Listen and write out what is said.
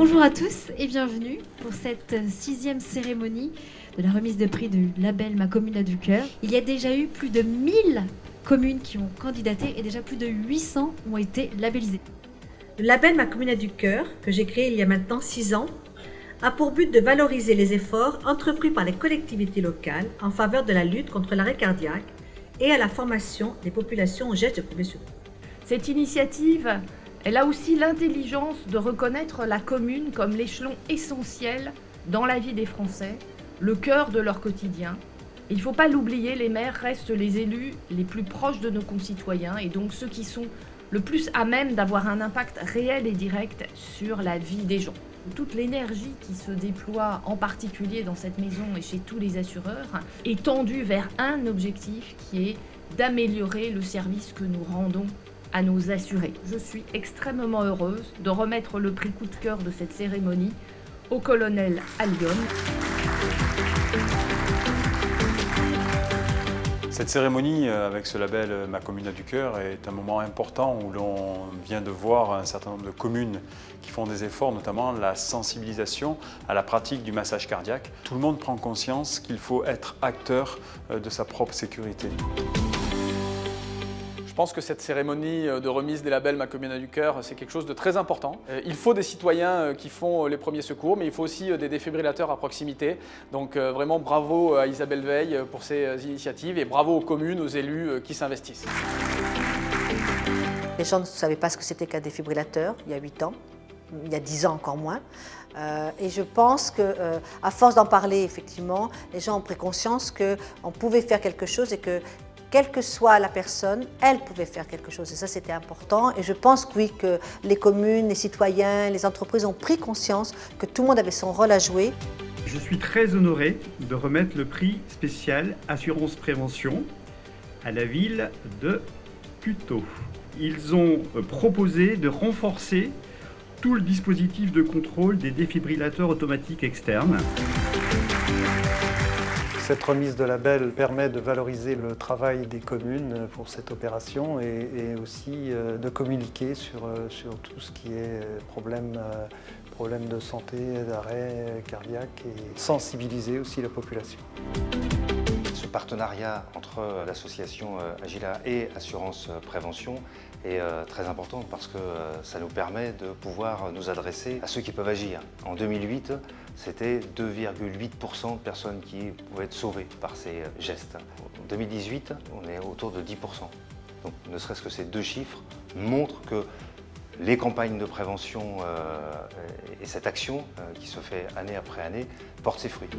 Bonjour à tous et bienvenue pour cette 6e cérémonie de la remise de prix du label Ma Commune a du Cœur. Il y a déjà eu plus de 1000 communes qui ont candidaté et déjà plus de 800 ont été labellisées. Le label Ma Commune a du Cœur, que j'ai créé il y a maintenant 6 ans, a pour but de valoriser les efforts entrepris par les collectivités locales en faveur de la lutte contre l'arrêt cardiaque et à la formation des populations aux gestes de premiers secours. Cette initiative, elle a aussi l'intelligence de reconnaître la commune comme l'échelon essentiel dans la vie des Français, le cœur de leur quotidien. Il ne faut pas l'oublier, les maires restent les élus les plus proches de nos concitoyens et donc ceux qui sont le plus à même d'avoir un impact réel et direct sur la vie des gens. Toute l'énergie qui se déploie, en particulier dans cette maison et chez tous les assureurs, est tendue vers un objectif qui est d'améliorer le service que nous rendons à nos assurés. Je suis extrêmement heureuse de remettre le prix coup de cœur de cette cérémonie au colonel Allione. Cette cérémonie avec ce label Ma Commune a du Cœur est un moment important où l'on vient de voir un certain nombre de communes qui font des efforts, notamment la sensibilisation à la pratique du massage cardiaque. Tout le monde prend conscience qu'il faut être acteur de sa propre sécurité. Je pense que cette cérémonie de remise des labels Ma Commune a du Cœur, c'est quelque chose de très important. Il faut des citoyens qui font les premiers secours, mais il faut aussi des défibrillateurs à proximité. Donc vraiment bravo à Isabelle Veil pour ces initiatives et bravo aux communes, aux élus qui s'investissent. Les gens ne savaient pas ce que c'était qu'un défibrillateur il y a 8 ans, il y a 10 ans encore moins. Et je pense qu'à force d'en parler, effectivement, les gens ont pris conscience qu'on pouvait faire quelque chose et que quelle que soit la personne, elle pouvait faire quelque chose. Et ça, c'était important. Et je pense que oui, que les communes, les citoyens, les entreprises ont pris conscience que tout le monde avait son rôle à jouer. Je suis très honoré de remettre le prix spécial Assurance Prévention à la ville de Puteaux. Ils ont proposé de renforcer tout le dispositif de contrôle des défibrillateurs automatiques externes. Cette remise de label permet de valoriser le travail des communes pour cette opération et aussi de communiquer sur tout ce qui est problème de santé, d'arrêt cardiaque et sensibiliser aussi la population. Ce partenariat entre l'association Agila et Assurance Prévention est très important parce que ça nous permet de pouvoir nous adresser à ceux qui peuvent agir. En 2008, c'était 2,8% de personnes qui pouvaient être sauvées par ces gestes. En 2018, on est autour de 10%. Donc ne serait-ce que ces deux chiffres montrent que les campagnes de prévention et cette action qui se fait année après année portent ses fruits.